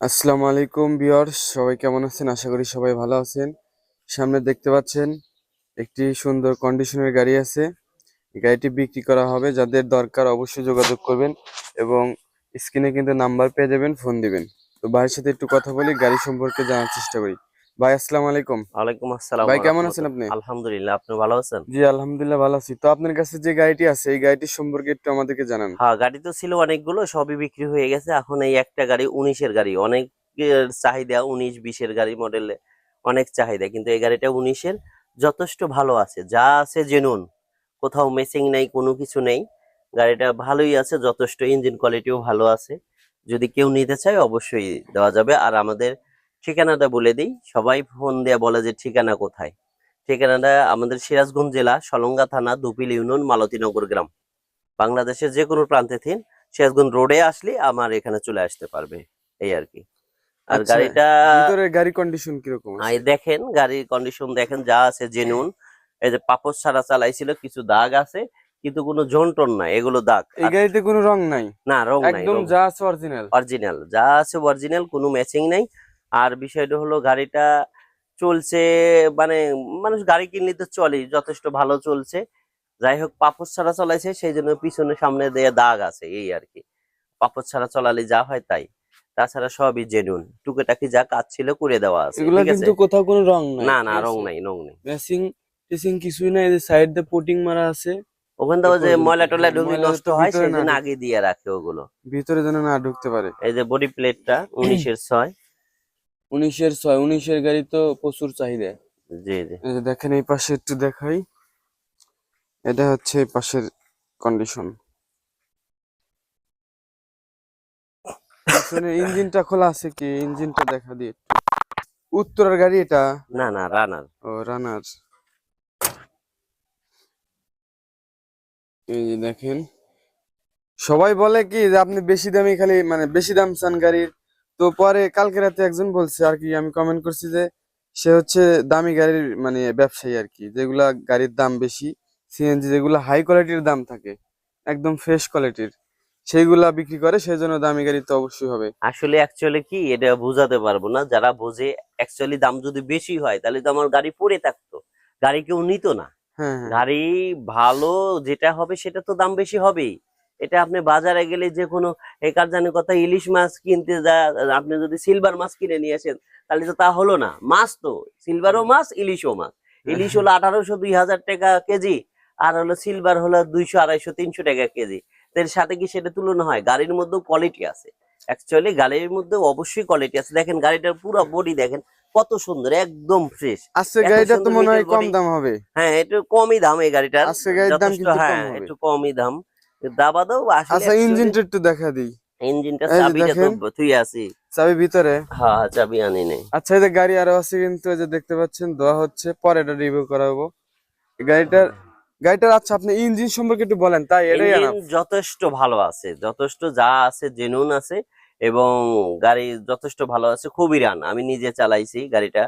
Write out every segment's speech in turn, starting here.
আসসালামু আলাইকুম ভিউয়ার্স, সবাই কেমন আছেন? আশা করি সবাই ভালো আছেন। সামনে দেখতে পাচ্ছেন একটি সুন্দর কন্ডিশনের গাড়ি আছে। এই গাড়িটি বিক্রি করা হবে, যাদের দরকার অবশ্যই যোগাযোগ করবেন এবং স্ক্রিনে কিন্তু নাম্বার পেয়ে যাবেন, ফোন দিবেন। তো ভাইয়ের সাথে একটু কথা বলি, গাড়ি সম্পর্কে জানার চেষ্টা করি। ভাই আসসালামু আলাইকুম। ওয়ালাইকুম আসসালাম ভাই ওয়া কেমন আছেন রাহমাতুল্লাহ। আপনি? আলহামদুলিল্লাহ, আপনি ভালো আছেন? জি আলহামদুলিল্লাহ ভালো আছি। তো আপনার কাছে যে গাড়িটি আছে এই গাড়িটির সম্পর্কে একটু আমাদেরকে জানান। হ্যাঁ, গাড়ি তো ছিল অনেকগুলো, সবই বিক্রি হয়ে গেছে। এখন এই একটা গাড়ি 19-এর গাড়ি, অনেক চাহিদা। 19-20-এর গাড়ি মডেলে অনেক চাহিদা, কিন্তু এই গাড়িটা 19-এর, যথেষ্ট ভালো আছে, যা আছে জেনুন, কোথাও মেসিং নেই, কোনো কিছু নেই। গাড়িটা ভালোই আছে, যথেষ্ট ইঞ্জিন কোয়ালিটিও ভালো আছে। যদি কেউ নিতে চায় অবশ্যই দেওয়া যাবে। আর আমাদের ঠিকানাটা বলে দিই, সবাই ফোন দিয়ে বলে যে ঠিকানা কোথায়। ঠিকানাটা আমাদের সিরাজগঞ্জ জেলা, সলঙ্গা থানা, দুপিল ইউনিয়ন, মালতীনগর গ্রাম। বাংলাদেশের যে কোনো প্রান্তে থিন সিরাজগঞ্জ রোডে আসলে আমার এখানে চলে আসতে পারবে, এই আর কি। আর আচ্ছা, গাড়িটা ভিতরে গাড়ি কন্ডিশন কিরকম আছে? দেখেন, গাড়ির কন্ডিশন দেখেন, যা আছে জেনুন। এই যে পাপোশ ছাড়া চালাইছিল, কিছু দাগ আছে, কিন্তু কোনো ঝনটন নাই, এগুলো দাগ। এই আর গাড়িতে কোনো রং নাই, না, রং নাই, একদম রং যা আছে অরিজিনাল। অরিজিনাল, যা আছে অরিজিনাল, কোনো ম্যাচিং নাই। আর বিষয়টা হলো গাড়িটা চলছে, মানে মানুষ গাড়ি কিনলে তো চলে, যথেষ্ট ভালো চলছে। যাই হোক, পাপোশ ছাড়া চলাইছে, সেই জন্য পিছনে সামনে দিয়ে দাগ আছে, এই আর কি। পাপোশ ছাড়া চলালে যা হয় তাই, তাছাড়া সবই জেনুইন। টুকিটাকি যা কাজ ছিল করে দেওয়া আছে, এগুলা ঠিক আছে। কিন্তু কোথাও কোনো রং নাই, না না, ঠিক রং আছে। নাই, রং নেই। ম্যাচিং টেসিং কিছুই নাই, এই যে সাইড দিয়ে পুটিং মারা আছে ওখান এ থেকে যে পর্যন্ত। ময়লা টয়লা হ্যাঁ, ঢুকলে ময়লা নষ্ট যাতে হয়, ভিতরে সেই না জন্য ঢুকে, আগে দিয়ে রাখে ওগুলো। ভিতরে যেন না ঢুকতে পারে। এই যে বডি প্লেটটা 19-এর 6। 19-এর 6, 19-এর গাড়ি তো প্রচুর চাহিদা। জি জি। এই যে দেখেন, এই পাশে একটু দেখাই, এটা হচ্ছে এই পাশের কন্ডিশন। পিছনে ইঞ্জিনটা খোলা আছে, কি ইঞ্জিনটা দেখা দিয়ে একটু। উত্তরার গাড়ি এটা? না না, রানার। ও রানার। এই যে দেখেন, সবাই বলে কি যে আপনি বেশি দামি, খালি মানে বেশি দাম চান গাড়ির। তো পরে কালকে রাতে একজন বলছে আর কি, আমি কমেন্ট করছি যে সে হচ্ছে দামি গাড়ির মানে ব্যবসায়ী আর কি, যেগুলা গাড়ির দাম বেশি, সিএনজি যেগুলা হাই কোয়ালিটির দাম থাকে, একদম ফ্রেশ কোয়ালিটির, সেইগুলা বিক্রি করে, সেই জন্য দামি গাড়ি তো অবশ্যই হবে। আসলে অ্যাকচুয়ালি কি, এটা বোঝাতে পারবো না, যারা বোঝে। অ্যাকচুয়ালি দাম যদি বেশি হয় তাহলে তো আমার গাড়ি পড়ে থাকতো, গাড়ি কেউ নিত না। হ্যাঁ হ্যাঁ হ্যাঁ। গাড়ি ভালো যেটা হবে সেটা তো দাম বেশি হবেই। এটা আপনি বাজারে গেলে যে কোনো, একার জানি কথা, ইলিশ মাছ কিনতে যা, আপনি যদি সিলভার মাছ কিনে নিয়ে আসেন তাহলে তো তা হলো না। মাছ তো সিলভারও মাছ, ইলিশও মাছ। হ্যাঁ, ইলিশ হ্যাঁ। হলো 1800-2000 টাকা কেজি, আর হলো সিলভার হলো 200, 250, 300 টাকা কেজি। এর সাথে কি সেটা তুলনা হয়? গাড়ির মধ্যেও কোয়ালিটি আছে। অ্যাকচুয়ালি গাড়ির মধ্যে অবশ্যই কোয়ালিটি আছে। দেখেন গাড়িটার পুরো বডি দেখেন, কত সুন্দর, একদম ফ্রেশ। আজকে এত গাড়িটা তো সুন্দর মনে মিটেল হয় কম বডি। দাম হবে। হ্যাঁ, একটু কমই দাম এই গাড়িটার, আজকে গাড়ির দাম যথেষ্ট। কিন্তু কম হ্যাঁ, হবে। একটু কমই দাম। দাবাদও আসলে আচ্ছা, অ্যাকচুয়ালি ইঞ্জিনটা একটু দেখা দিই। ইঞ্জিনটা, এই যে চাবিটা তো দেখেন, তুই আছি। চাবি ভিতরে। হ্যাঁ, চাবি আনি নেই। আচ্ছা, এই যে গাড়ি আরো আছে কিন্তু, এই যে দেখতে পাচ্ছেন দোয়া হচ্ছে, পরে এটা রিভিউ করাবো এই গাড়িটার। আচ্ছা, আপনি ইঞ্জিন সম্পর্কে একটু বলেন, তাই এটাই ইঞ্জিন আনাপ। যথেষ্ট ভালো আছে, যথেষ্ট যা আছে জেনুইন আছে। এবং গাড়ি যথেষ্ট ভালো আছে, খুবই রান, আমি নিজে চালাইছি গাড়িটা,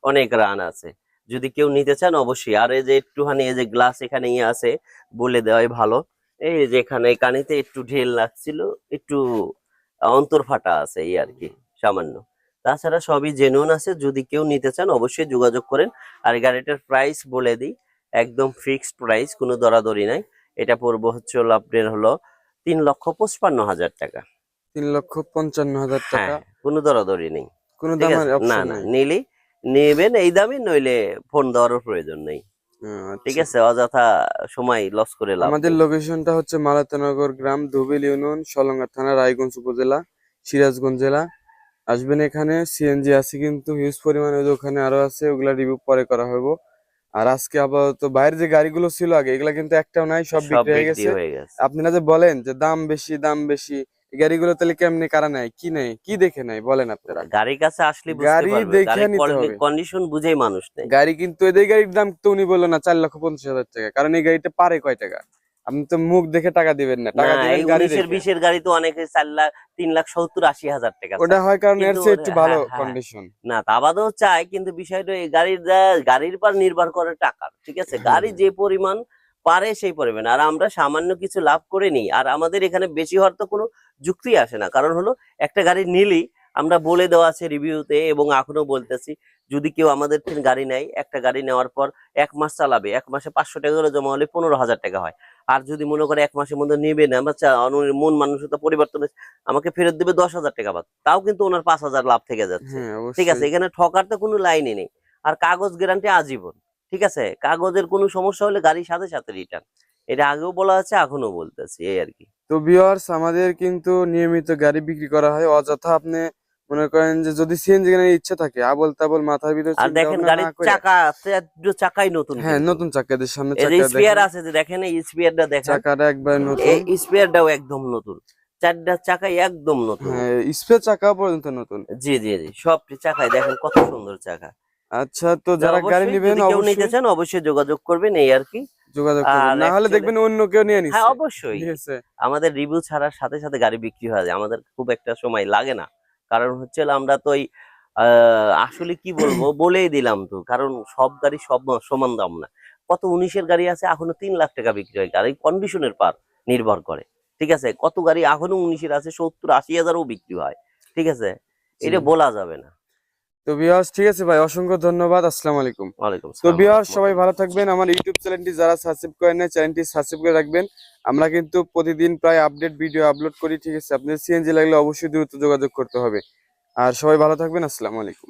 অনেক রান আছে। যদি কেউ নিতে চান অবশ্যই। আর এই যে একটুখানি এই যে গ্লাস এখানে ইয়ে আছে, বলে দেওয়াই ভালো। এই যে এখানে কানিতে একটু ঢিল লাগছিল, একটু অন্তর ফাটা আছে, এই আর কি, সামান্য। তাছাড়া সবই জেনুইন আছে, যদি কেউ নিতে চান অবশ্যই যোগাযোগ করেন। আর এই গাড়িটার প্রাইস বলে দিই, একদম ফিক্সড প্রাইস, কোনো দরাদরি নাই। এটা পড়বো হচ্ছে হলো আপনার হলো 3,55,000 টাকা। 3,55,000 টাকা? হ্যাঁ, কোনো দরাদরি নেই। কোনো ঠিক দামের আছে, না অপশন না, নাই? নিলি নেবেন এই দামই, নইলে ফোন দেওয়ারও প্রয়োজন নেই। ঠিক আচ্ছা। আছে, অযথা সময় লস করে লাভ আমাদের নেই। লোকেশনটা হচ্ছে মালাতেনগর গ্রাম, ধুবিল ইউনিয়ন, সলঙ্গা থানা, রায়গঞ্জ উপজেলা, সিরাজগঞ্জ জেলা। আসবেন এখানে, সিএনজি আছে কিন্তু হিউজ পরিমাণে, ওই যে ওখানে আরো আছে, ওগুলা রিভিউ পরে করা হবে। আর আজকে আপাতত বাইরের যে গাড়িগুলো ছিল আগে, এগুলা কিন্তু একটাও নাই, সব সব বিক্রি হয়ে বিক্রি গেছে। হয়ে গেছে। আপনারা যে বলেন যে দাম বেশি দাম বেশি, এই গাড়িগুলো তাহলে কেমনে কারা নেয়, কি নেয়, কি দেখে নেয় বলেন আপনারা? গাড়ির কাছে আসলে বুঝতে গাড়ি পারবে, দেখে গাড়ির নিতে হবে। কন্ডিশন বুঝেই মানুষ নেই। গাড়ি কিন্তু, এদের গাড়ির দাম তো উনি বললো না 4,50,000 টাকা, কারণ এই গাড়িটা পারে কয় টাকা? আপনি তো মুখ দেখে টাকা দিবেন না, না, টাকা দিবেন এই গাড়ি 19-এর দেখে। 20-এর গাড়ি তো অনেকে 4 লাখ, 3,70,000, 80,000 টাকা ওটা চায়। হয় কারণ এর কিন্তু চেয়ে একটু ভালো হ্যাঁ হ্যাঁ, কন্ডিশন। না তা বাদেও চায়, কিন্তু বিষয়টা এই গাড়ির গাড়ির পর নির্ভর করে টাকার। ঠিক আছে, হ্যাঁ গাড়ি হ্যাঁ। যে পরিমাণ পারে সেই পরিমাণ, আর আমরা সামান্য কিছু লাভ করে নিই। আর আমাদের এখানে বেশি হওয়ার তো কোনো যুক্তি আসে না, কারণ হলো একটা গাড়ি নিলি আমরা বলে দেওয়া আছে রিভিউতে, এবং এখনো বলতেছি, যদি কেউ আমাদের থেকে গাড়ি নেয়, একটা গাড়ি নেওয়ার পর 1 মাস চালাবে, 1 মাসে 500 টাকা করে জমা হলে 15,000 টাকা হয়। আর যদি মনে করে 1 মাসের মধ্যে নেবে না, আমরা মন মানসিকতা পরিবর্তন হয়েছে, আমাকে ফেরত দেবে 10,000 টাকা বাদ, তাও কিন্তু ওনার 5,000 লাভ থেকে যাচ্ছে। হ্যাঁ ঠিক আছে, অবশ্যই। এখানে ঠকার তো কোনো লাইনই নেই। আর কাগজ গ্যারান্টি আজীবন। ঠিক আছে, কাগজের কোনো সমস্যা হলে গাড়ির সাথে সাথে রিটার্ন। এটা আগেও বলা আছে, এখনো বলতেছি, এই আর কি। তো ভিউয়ার্স, আমাদের কিন্তু নিয়মিত গাড়ি বিক্রি করা হয়, অযথা আপনি মনে করেন যে যদি সিএনজি কেনার ইচ্ছা থাকে আবল তাবল মাথার ভিতর আর চিন্তা দেখেন ভাবনা না গাড়ির করে, চাকাই নতুন, হ্যাঁ কিন্তু নতুন চাকাদের সামনে এই যে চাকা স্পেয়ার দেখেন, আছে, যে দেখেন এই স্পেয়ারটা দেখেন, চাকাটা একবার নতুন। এই স্পেয়ারটাও একদম নতুন, 4টা চাকাই একদম নতুন। হ্যাঁ স্পেয়ার চাকা পর্যন্ত নতুন। জি জি জি, সব চাকাই দেখেন কত সুন্দর চাকা। আচ্ছা, তো তো যারা গাড়ি অবশ্যই নেবেন যদি কেউ নিতে অবশ্যই চান অবশ্যই যোগাযোগ করবেন, এই আর কি। যোগাযোগ করবেন, আর না হলে অ্যাকচুয়ালি, দেখবেন অন্য কেউ নিয়ে হ্যাঁ নিচ্ছে। অবশ্যই, ঠিক আছে। আমাদের রিভিউ ছাড়ার সাথে সাথে গাড়ি বিক্রি হয়ে যায়, আমাদের খুব একটা সময় লাগে না। কারণ হচ্ছে হলো আমরা তো আসলে কি বলবো, বলেই দিলাম তো, কারণ সব গাড়ি সব সমান দাম না। কত 19-এর গাড়ি আছে এখনো 3 লাখ টাকা বিক্রি হয়, গাড়ি কন্ডিশনের পার নির্ভর করে। ঠিক আছে, কত গাড়ি এখনো 19-এর আছে 70-80 হাজারও বিক্রি হয়। ঠিক আছে, জি। এটা বলা যাবে না। তো ভিউয়ার্স, ঠিক আছে ভাই, অসংখ্য ধন্যবাদ, আসসালামু আলাইকুম। ওয়ালাইকুম তো আসসালাম ভিউয়ার্স, সবাই রাহমাতুল্লাহ। ভালো থাকবেন। আমার ইউটিউব চ্যানেলটি যারা সাবস্ক্রাইব করেন না, চ্যানেলটি সাবস্ক্রাইব করে রাখবেন। আমরা কিন্তু প্রতিদিন প্রায় আপডেট ভিডিও আপলোড করি। ঠিক আছে, আপনাদের সিএনজি লাগলে অবশ্যই দ্রুত যোগাযোগ করতে হবে। আর সবাই ভালো থাকবেন, আসসালামু আলাইকুম।